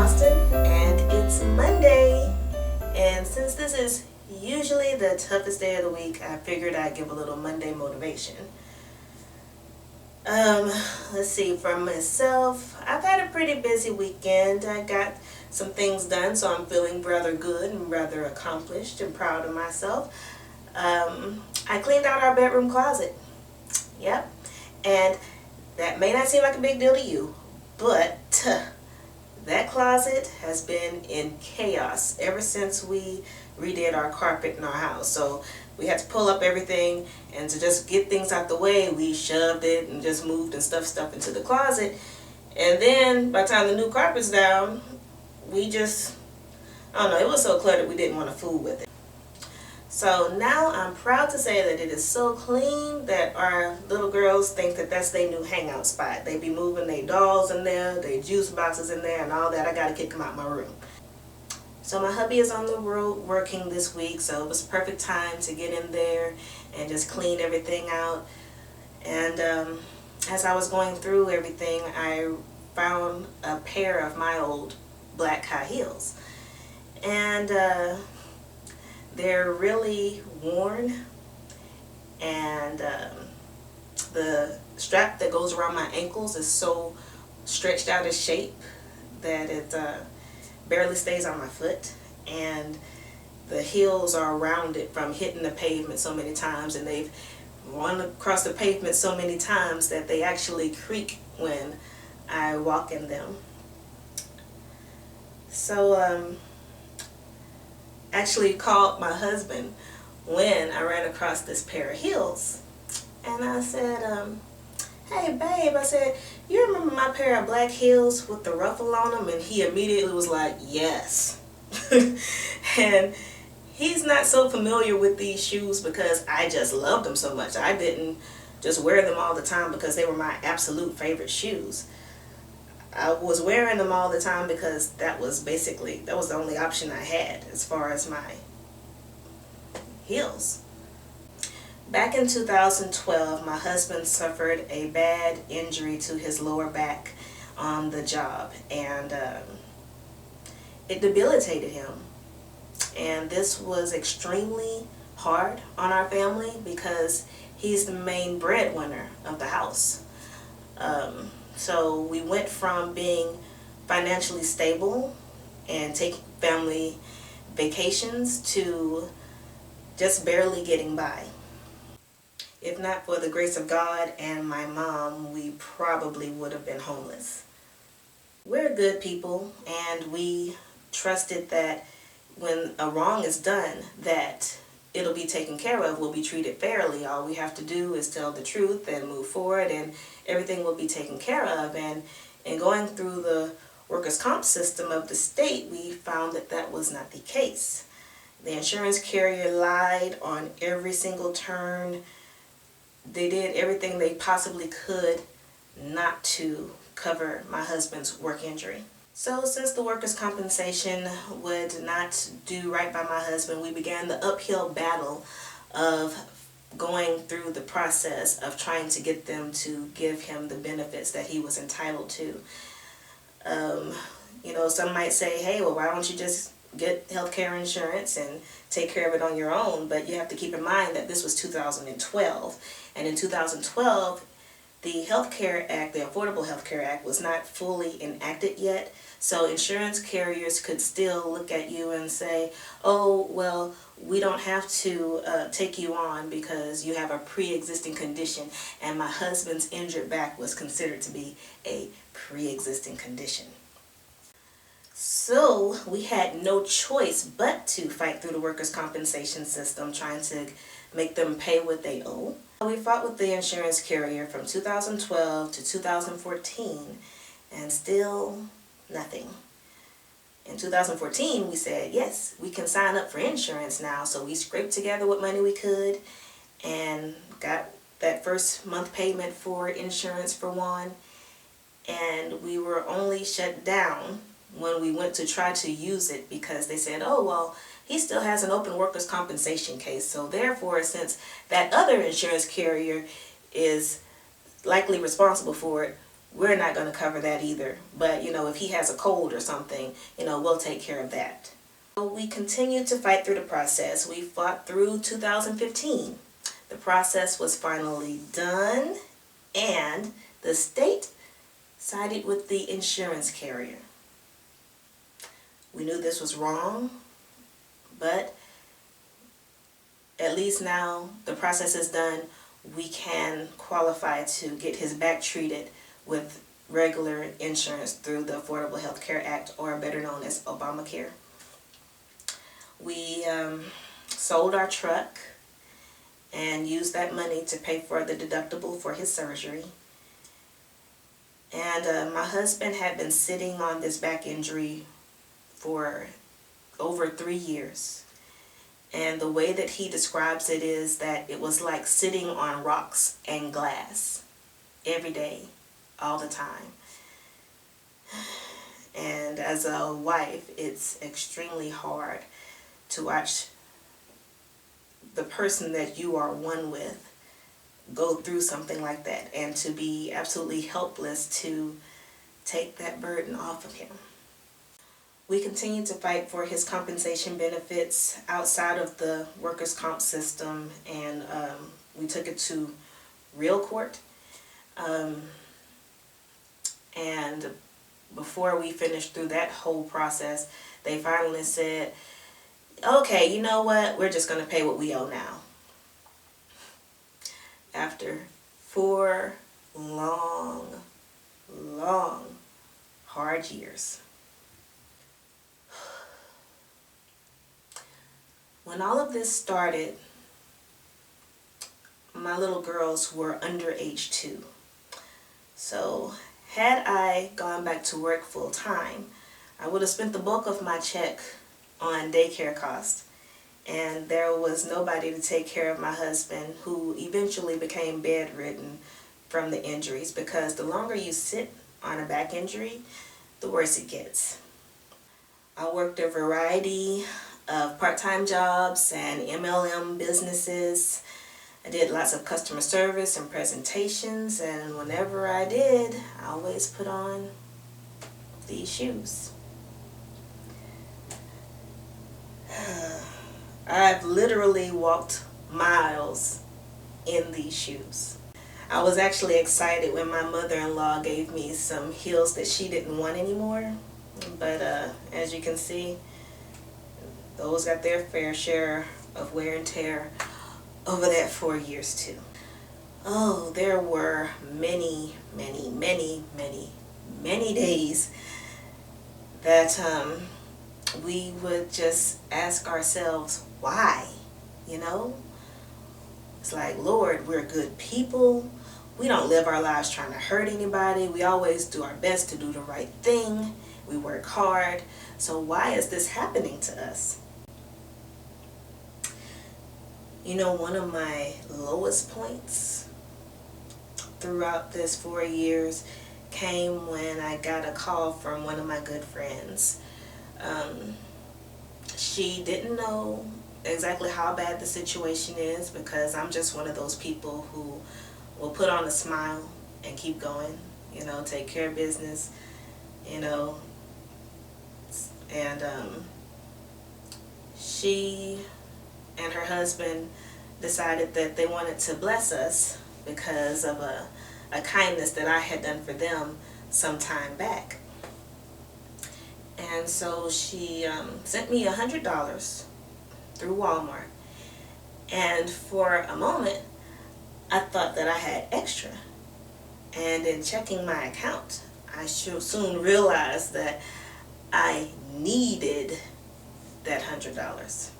Austin, and it's Monday. And since this is usually the toughest day of the week, I figured I'd give a little Monday motivation. Let's see, for myself, I've had a pretty busy weekend. I got some things done, so I'm feeling rather good and rather accomplished and proud of myself. I cleaned out our bedroom closet. Yep. And that may not seem like a big deal to you, but that closet has been in chaos ever since we redid our carpet in our house. So we had to pull up everything, and to just get things out the way, we shoved it and just moved and stuffed stuff into the closet. And then by the time the new carpet's down, we just, I don't know, it was so cluttered we didn't want to fool with it. So now I'm proud to say that it is so clean that our little girls think that that's their new hangout spot. They be moving their dolls in there, their juice boxes in there, and all that. I gotta kick them out my room. So my hubby is on the road working this week, so it was a perfect time to get in there and just clean everything out. And as I was going through everything, I found a pair of my old black high heels. And they're really worn, and the strap that goes around my ankles is so stretched out of shape that it barely stays on my foot, and the heels are rounded from hitting the pavement so many times, and they've run across the pavement so many times that they actually creak when I walk in them. So actually called my husband when I ran across this pair of heels, and I said, hey babe, I said, you remember my pair of black heels with the ruffle on them? And he immediately was like, yes. And he's not so familiar with these shoes because I just loved them so much. I didn't just wear them all the time because they were my absolute favorite shoes. I was wearing them all the time because that was the only option I had as far as my heels. Back in 2012, my husband suffered a bad injury to his lower back on the job, and it debilitated him. And this was extremely hard on our family because he's the main breadwinner of the house. So we went from being financially stable and taking family vacations to just barely getting by. If not for the grace of God and my mom, we probably would have been homeless. We're good people, and we trusted that when a wrong is done, that it'll be taken care of, we'll be treated fairly. All we have to do is tell the truth and move forward, and everything will be taken care of. And in going through the workers' comp system of the state, we found that that was not the case. The insurance carrier lied on every single turn. They did everything they possibly could not to cover my husband's work injury. So since the workers' compensation would not do right by my husband, we began the uphill battle of going through the process of trying to get them to give him the benefits that he was entitled to. You know, some might say, hey, well, why don't you just get health care insurance and take care of it on your own? But you have to keep in mind that this was 2012, and in 2012 the Health Care Act, the Affordable Health Care Act, was not fully enacted yet. So insurance carriers could still look at you and say, oh, well, we don't have to take you on because you have a pre-existing condition. And my husband's injured back was considered to be a pre-existing condition. So we had no choice but to fight through the workers' compensation system, trying to make them pay what they owe. We fought with the insurance carrier from 2012 to 2014, and still nothing. In 2014, we said, yes, we can sign up for insurance now. So we scraped together what money we could and got that first month payment for insurance for one. And we were only shut down when we went to try to use it because they said, oh, well, he still has an open workers' compensation case. So therefore, since that other insurance carrier is likely responsible for it, we're not going to cover that either. But, if he has a cold or something, we'll take care of that. So we continued to fight through the process. We fought through 2015. The process was finally done, and the state sided with the insurance carrier. We knew this was wrong, but at least now the process is done. We can qualify to get his back treated with regular insurance through the Affordable Health Care Act, or better known as Obamacare. We sold our truck and used that money to pay for the deductible for his surgery. And my husband had been sitting on this back injury for over 3 years. And the way that he describes it is that it was like sitting on rocks and glass every day, all the time. And as a wife, it's extremely hard to watch the person that you are one with go through something like that, and to be absolutely helpless to take that burden off of him. We continued to fight for his compensation benefits outside of the workers' comp system, and we took it to real court. And before we finished through that whole process, they finally said, okay, you know what, we're just going to pay what we owe now. After 4 long, hard years. When all of this started, my little girls were under age 2. So had I gone back to work full time, I would have spent the bulk of my check on daycare costs. And there was nobody to take care of my husband, who eventually became bedridden from the injuries, because the longer you sit on a back injury, the worse it gets. I worked a variety of part-time jobs and MLM businesses. I did lots of customer service and presentations, and whenever I did, I always put on these shoes. I've literally walked miles in these shoes. I was actually excited when my mother-in-law gave me some heels that she didn't want anymore, but as you can see, those got their fair share of wear and tear over that 4 years too. Oh, there were many days that we would just ask ourselves, why? It's like, Lord, we're good people. We don't live our lives trying to hurt anybody. We always do our best to do the right thing. We work hard. So why is this happening to us? One of my lowest points throughout this 4 years came when I got a call from one of my good friends. She didn't know exactly how bad the situation is, because I'm just one of those people who will put on a smile and keep going, take care of business, and she and her husband decided that they wanted to bless us because of a kindness that I had done for them some time back. And so she sent me $100 through Walmart. And for a moment, I thought that I had extra. And in checking my account, I soon realized that I needed that $100.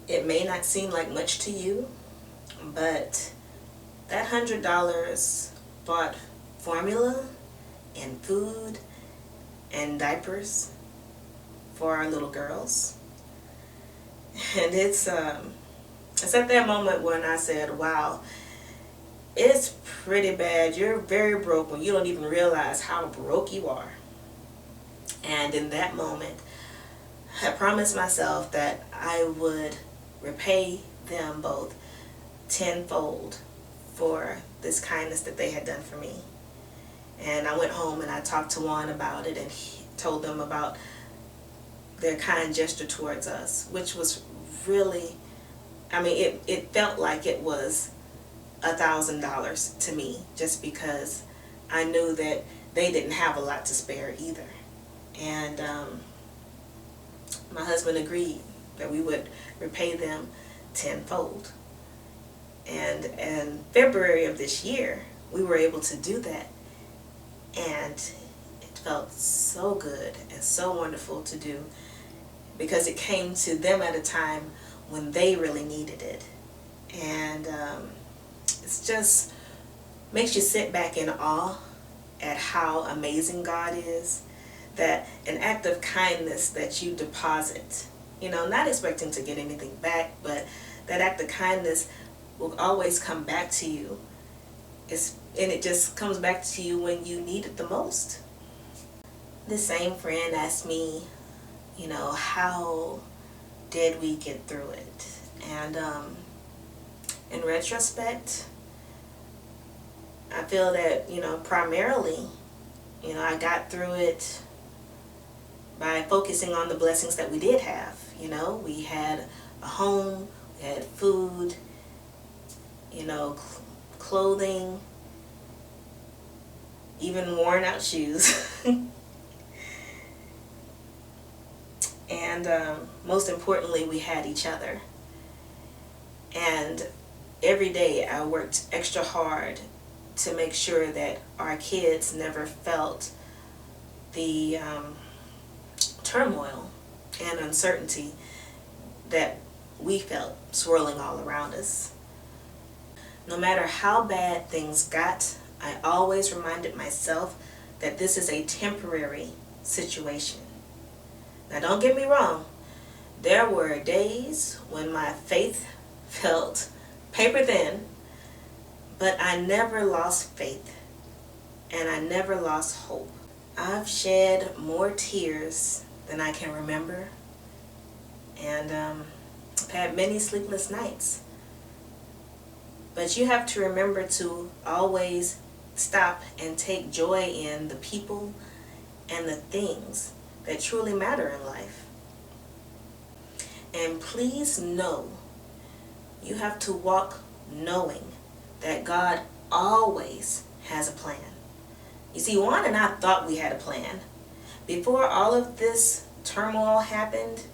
It may not seem like much to you, but that $100 bought formula and food and diapers for our little girls. And it's at that moment when I said, wow, it's pretty bad. You're very broke when you don't even realize how broke you are. And in that moment, I promised myself that I would repay them both tenfold for this kindness that they had done for me. And I went home and I talked to Juan about it, and he told them about their kind gesture towards us, which was really, I mean, it felt like it was $1,000 to me, just because I knew that they didn't have a lot to spare either. And my husband agreed that we would repay them tenfold. And in February of this year, we were able to do that. And it felt so good and so wonderful to do, because it came to them at a time when they really needed it. And it's just makes you sit back in awe at how amazing God is, that an act of kindness that you deposit, not expecting to get anything back, but that act of kindness will always come back to you. And it just comes back to you when you need it the most. This same friend asked me, how did we get through it? And in retrospect, I feel that, primarily, I got through it by focusing on the blessings that we did have. We had a home, we had food, clothing, even worn out shoes. And most importantly, we had each other. And every day I worked extra hard to make sure that our kids never felt the turmoil and uncertainty that we felt swirling all around us. No matter how bad things got, I always reminded myself that this is a temporary situation. Now, don't get me wrong, there were days when my faith felt paper thin, but I never lost faith, and I never lost hope. I've shed more tears than I can remember, and I've had many sleepless nights. But you have to remember to always stop and take joy in the people and the things that truly matter in life. And please know, you have to walk knowing that God always has a plan. You see, Juan and I thought we had a plan. Before all of this turmoil happened,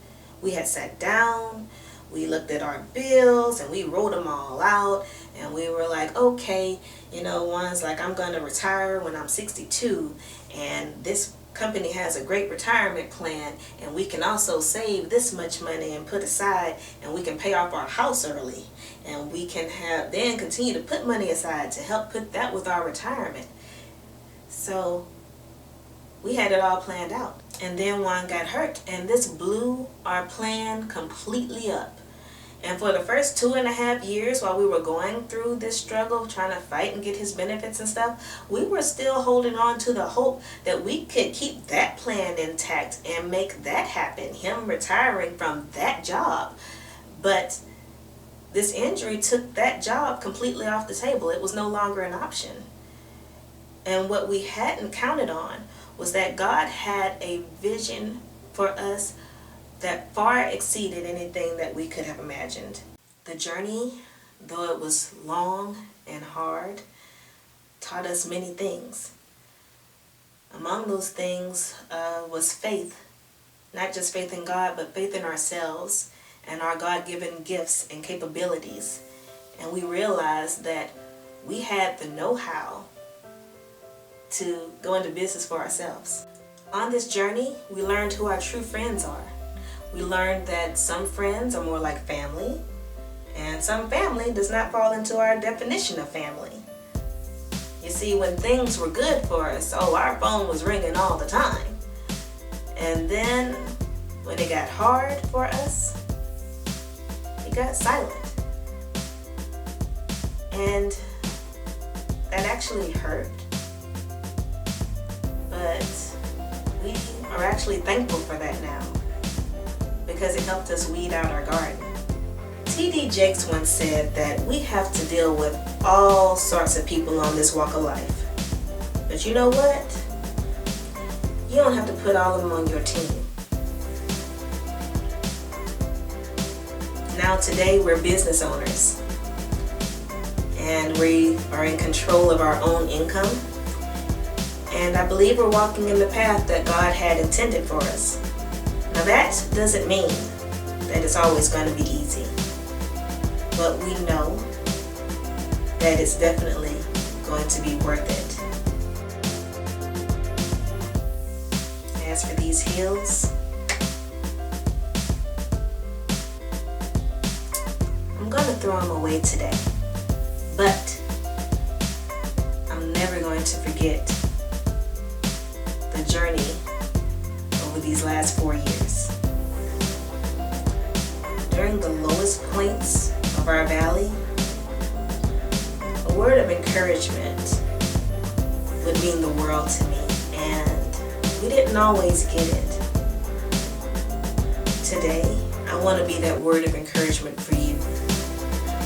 we had sat down, we looked at our bills, and we wrote them all out, and we were like, okay, Juan's like, I'm going to retire when I'm 62, and this company has a great retirement plan, and we can also save this much money and put aside, and we can pay off our house early, and we can then continue to put money aside to help put that with our retirement. So we had it all planned out. And then Juan got hurt, and this blew our plan completely up. And for the first 2.5 years while we were going through this struggle, trying to fight and get his benefits and stuff, we were still holding on to the hope that we could keep that plan intact and make that happen, him retiring from that job. But this injury took that job completely off the table. It was no longer an option. And what we hadn't counted on was that God had a vision for us that far exceeded anything that we could have imagined. The journey, though it was long and hard, taught us many things. Among those things was faith. Not just faith in God, but faith in ourselves and our God-given gifts and capabilities. And we realized that we had the know-how to go into business for ourselves. On this journey, we learned who our true friends are. We learned that some friends are more like family, and some family does not fall into our definition of family. You see, when things were good for us, our phone was ringing all the time. And then, when it got hard for us, it got silent. And that actually hurt. But we are actually thankful for that now, because it helped us weed out our garden, T.D. Jakes once said that we have to deal with all sorts of people on this walk of life. But you know what? You don't have to put all of them on your team. Now today we're business owners and we are in control of our own income. And I believe we're walking in the path that God had intended for us. Now that doesn't mean that it's always going to be easy. But we know that it's definitely going to be worth it. As for these heels, I'm going to throw them away today. But I'm never going to forget the journey over these last 4 years. During the lowest points of our valley, a word of encouragement would mean the world to me, and we didn't always get it. Today, I want to be that word of encouragement for you.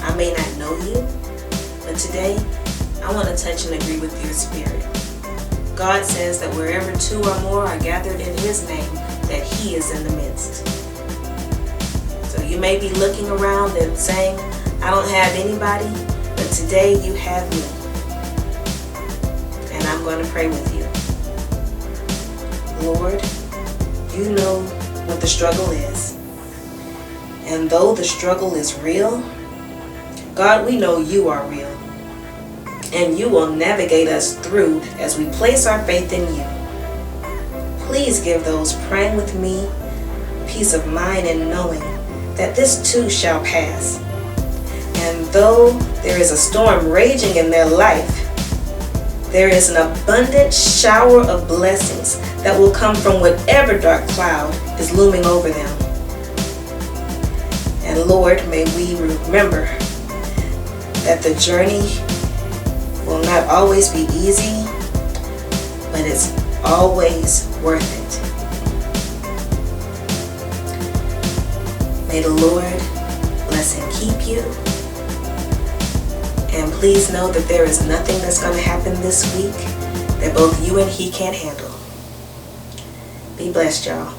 I may not know you, but today, I want to touch and agree with your spirit. God says that wherever 2 or more are gathered in His name, that He is in the midst. So you may be looking around and saying, I don't have anybody, but today you have me. And I'm going to pray with you. Lord, you know what the struggle is. And though the struggle is real, God, we know you are real. And you will navigate us through as we place our faith in you. Please give those praying with me peace of mind in knowing that this too shall pass. And though there is a storm raging in their life, there is an abundant shower of blessings that will come from whatever dark cloud is looming over them. And Lord, may we remember that the journey will not always be easy, but it's always worth it. May the Lord bless and keep you. And please know that there is nothing that's going to happen this week that both you and He can't handle. Be blessed, y'all.